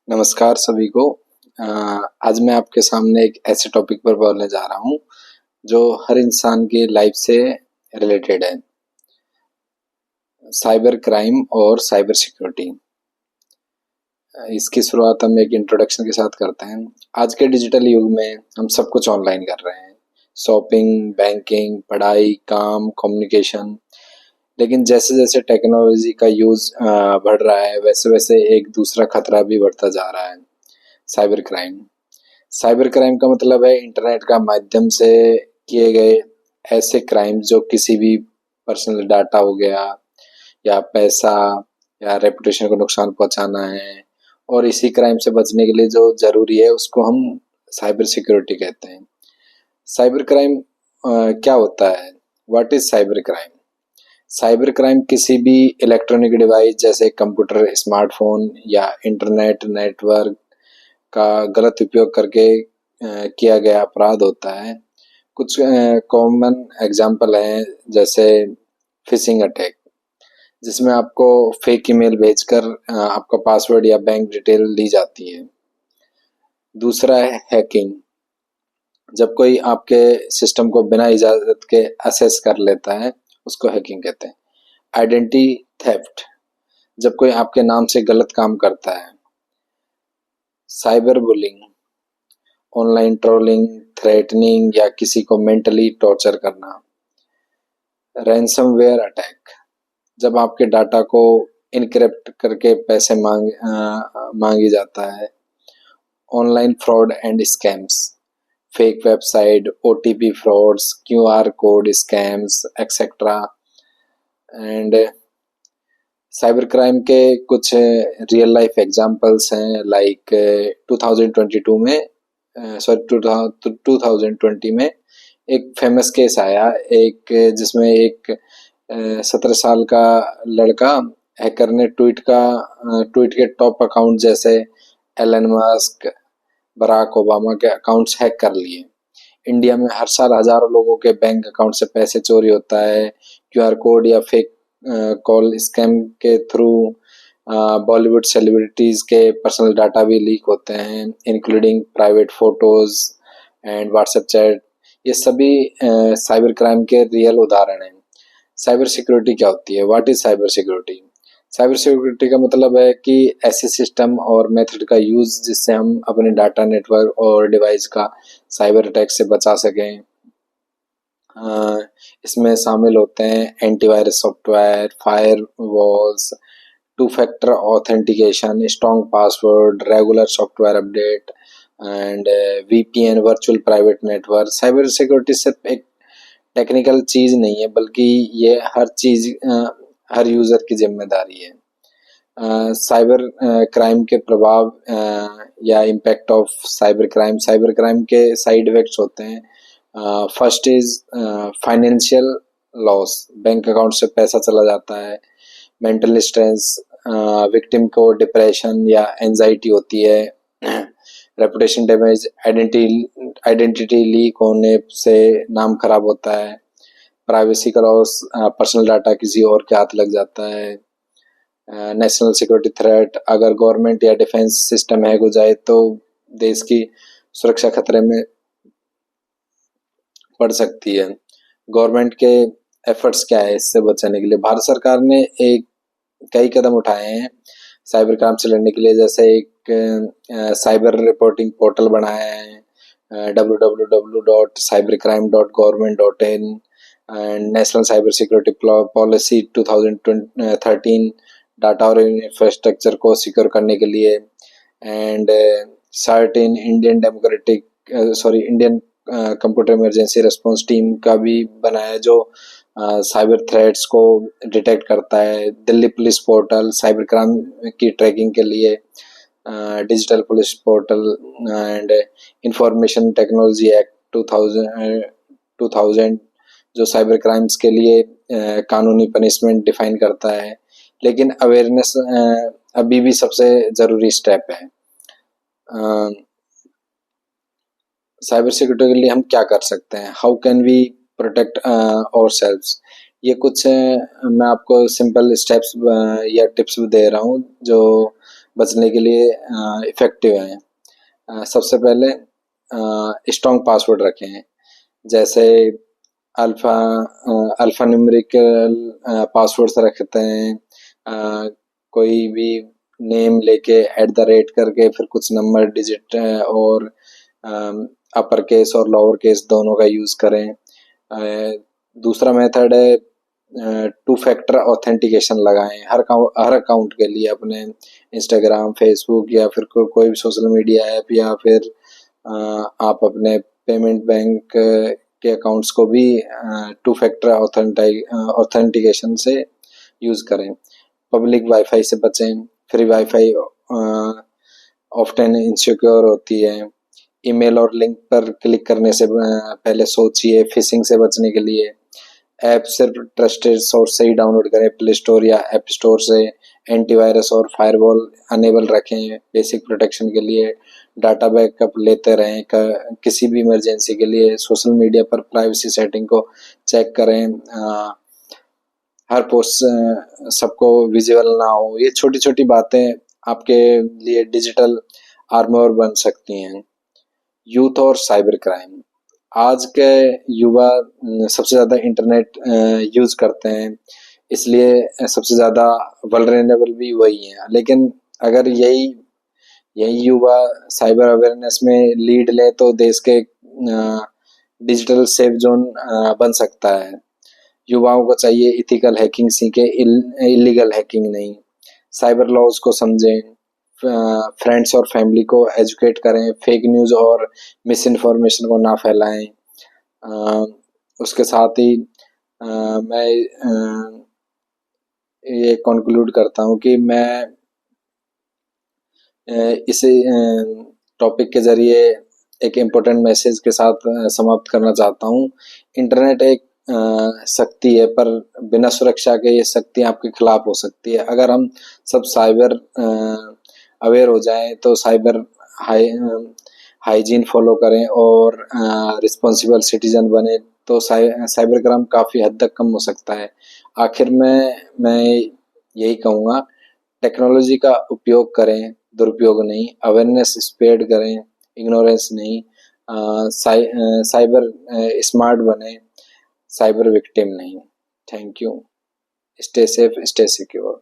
नमस्कार सभी को। आज मैं आपके सामने एक ऐसे टॉपिक पर बोलने जा रहा हूँ जो हर इंसान की लाइफ से रिलेटेड है। साइबर क्राइम और साइबर सिक्योरिटी। इसकी शुरुआत हम एक इंट्रोडक्शन के साथ करते हैं। आज के डिजिटल युग में हम सब कुछ ऑनलाइन कर रहे हैं। शॉपिंग, बैंकिंग, पढ़ाई, काम, कम्युनिकेशन। लेकिन जैसे जैसे टेक्नोलॉजी का यूज बढ़ रहा है, वैसे वैसे एक दूसरा खतरा भी बढ़ता जा रहा है, साइबर क्राइम। साइबर क्राइम का मतलब है इंटरनेट का माध्यम से किए गए ऐसे क्राइम जो किसी भी पर्सनल डाटा हो गया, या पैसा, या रेपुटेशन को नुकसान पहुंचाना है। और इसी क्राइम से बचने के लिए जो जरूरी है उसको हम साइबर सिक्योरिटी कहते हैं। साइबर क्राइम क्या होता है? What is cyber crime? Cyber crime किसी भी इलेक्ट्रॉनिक डिवाइस जैसे कंप्यूटर, स्मार्टफोन या इंटरनेट नेटवर्क का गलत उपयोग करके किया गया अपराध होता है। कुछ कॉमन एग्जांपल हैं, जैसे फिशिंग अटैक, जिसमें आपको फेक ईमेल भेजकर आपका पासवर्ड या बैंक डिटेल ली जाती है। दूसरा है हैकिंग, जब कोई आपके सिस्टम को बिना इजाजत के एक्सेस कर लेता है, उसको हैकिंग कहते हैं। आइडेंटिटी थेफ्ट, जब कोई आपके नाम से गलत काम करता है। Cyber bullying, online trolling, threatening या किसी को मेंटली टॉर्चर करना। रैंसमवेयर अटैक, जब आपके डाटा को इनक्रिप्ट करके पैसे मांगी जाता है। Online fraud and scams, fake website, OTP frauds, QR code scams etcetera. And cyber crime के कुछ रियल लाइफ एग्जांपल्स हैं, लाइक 2022 में, सॉरी 2020 में एक फेमस केस आया, एक जिसमें एक 17 साल का लड़का हैकर ने ट्वीट के टॉप अकाउंट जैसे एलन मस्क, बराक ओबामा के अकाउंट्स हैक कर लिए। इंडिया में हर साल हजारों लोगों के बैंक अकाउंट से पैसे चोरी होता है। क्यूआर कोड या फेक कॉल स्कैम के थ्रू बॉलीवुड सेलिब्रिटीज के पर्सनल डाटा भी लीक होते हैं, including private photos and WhatsApp chat. ये सभी साइबर क्राइम के रियल उदाहरण हैं। साइबर सिक्योरिटी क्या होती है? What is cyber security? Cyber security का मतलब है कि ऐसे सिस्टम और मेथड का यूज जिससे हम अपने डाटा, नेटवर्क और डिवाइस का साइबर अटैक से बचा सकें। इसमें शामिल होते हैं antivirus software, firewalls, two factor authentication, strong password, regular software update and VPN, virtual private network. Cyber security सिर्फ एक टेक्निकल चीज नहीं है, बल्कि ये हर यूजर की जिम्मेदारी है। साइबर क्राइम के प्रभाव या इम्पैक्ट ऑफ साइबर क्राइम के साइड इफेक्ट्स होते हैं। First is financial loss, bank account से पैसा चला जाता है। मेंटल स्ट्रेस, विक्टिम को डिप्रेशन या एंजाइटी होती है। रेपुटेशन डैमेज, आइडेंटिटी लीक होने से नाम खराब होता है। प्राइवेसी का लॉस, पर्सनल डाटा किसी और के हाथ लग जाता है। नेशनल सिक्योरिटी थ्रेट, अगर गवर्नमेंट या डिफेंस सिस्टम हैक हो जाए तो देश की सुरक्षा खतरे में पड़ सकती है। गवर्नमेंट के एफर्ट्स क्या है इससे बचाने के लिए? भारत सरकार ने कई कदम उठाए हैं साइबर क्राइम से लड़ने के लिए, जैसे एक साइबर रिपोर्टिंग पोर्टल बनाया है, www.cybercrime.government.in, and national cyber security policy 2013 data और इंफ्रास्ट्रक्चर को सिक्योर करने के लिए। And CERT in Indian computer emergency response team का भी बनाया, जो साइबर थ्रेट्स को डिटेक्ट करता है। Delhi police portal cyber crime की ट्रैकिंग के लिए, digital police portal and information technology act 2000 जो साइबर क्राइम्स के लिए कानूनी पनिशमेंट डिफाइन करता है। लेकिन अवेयरनेस अभी भी सबसे ज़रूरी स्टेप है। साइबर सिक्योरिटी के लिए हम क्या कर सकते हैं? How can we protect ourselves? ये कुछ मैं आपको सिंपल स्टेप्स या टिप्स दे रहा हूँ जो बचने के लिए इफ़ेक्टिव हैं। सबसे पहले स्ट्रॉन्ग पासवर्ड रखें, जैसे अल्फ़ा अल्फ़ा न्यूमेरिकल पासवर्ड्स रखते हैं। कोई भी नेम लेके @ करके फिर कुछ नंबर डिजिट और अपर केस और लोअर केस दोनों का यूज़ करें। दूसरा मेथड है टू फैक्टर ऑथेंटिकेशन लगाएं हर अकाउंट के लिए, अपने इंस्टाग्राम, फेसबुक या फिर कोई भी सोशल मीडिया ऐप, या फिर आप अपने पेमेंट बैंक के अकाउंट्स को भी टू फैक्टर ऑथेंटिकेशन से यूज़ करें। पब्लिक वाईफाई से बचें, फ्री वाईफाई ऑफ्टन इनसिक्योर होती है। ईमेल और लिंक पर क्लिक करने से पहले सोचिए। फिशिंग से बचने के लिए ऐप सिर्फ ट्रस्टेड सोर्स से ही डाउनलोड करें, प्ले स्टोर या ऐप स्टोर से। एंटीवायरस और फायरवॉल अनेबल रखें बेसिक प्रोटेक्शन के लिए। डाटा बैकअप लेते रहें किसी भी इमरजेंसी के लिए। सोशल मीडिया पर प्राइवेसी सेटिंग को चेक करें, हर पोस्ट सबको विजिबल ना हो। ये छोटी छोटी बातें आपके लिए डिजिटल आर्मर बन सकती हैं। यूथ और साइबर क्राइम, आज के युवा सबसे ज़्यादा इंटरनेट यूज़ करते हैं, इसलिए सबसे ज़्यादा वल्नरेबल भी वही हैं। लेकिन अगर यही युवा साइबर अवेयरनेस में लीड ले तो देश के डिजिटल सेफ जोन बन सकता है। युवाओं को चाहिए इथिकल हैकिंग सीखे, इलीगल हैकिंग नहीं। साइबर लॉज को समझें, फ्रेंड्स और फैमिली को एजुकेट करें, फेक न्यूज़ और मिस इन्फॉर्मेशन को ना फैलाएं। उसके साथ ही मैं ये कंक्लूड करता हूँ कि मैं इसे टॉपिक के ज़रिए एक इम्पोर्टेंट मैसेज के साथ समाप्त करना चाहता हूँ। इंटरनेट एक शक्ति है, पर बिना सुरक्षा के ये शक्ति आपके खिलाफ हो सकती है। अगर हम सब साइबर अवेयर हो जाएं तो साइबर हाइजीन फॉलो करें और रिस्पॉन्सिबल सिटीजन बने तो साइबर क्राइम काफ़ी हद तक कम हो सकता है। आखिर में मैं यही कहूँगा, टेक्नोलॉजी का उपयोग करें, दुरुपयोग नहीं। अवेयरनेस स्प्रेड करें, इग्नोरेंस नहीं। साइबर स्मार्ट बने, साइबर विक्टिम नहीं। Thank you. Stay safe, stay secure.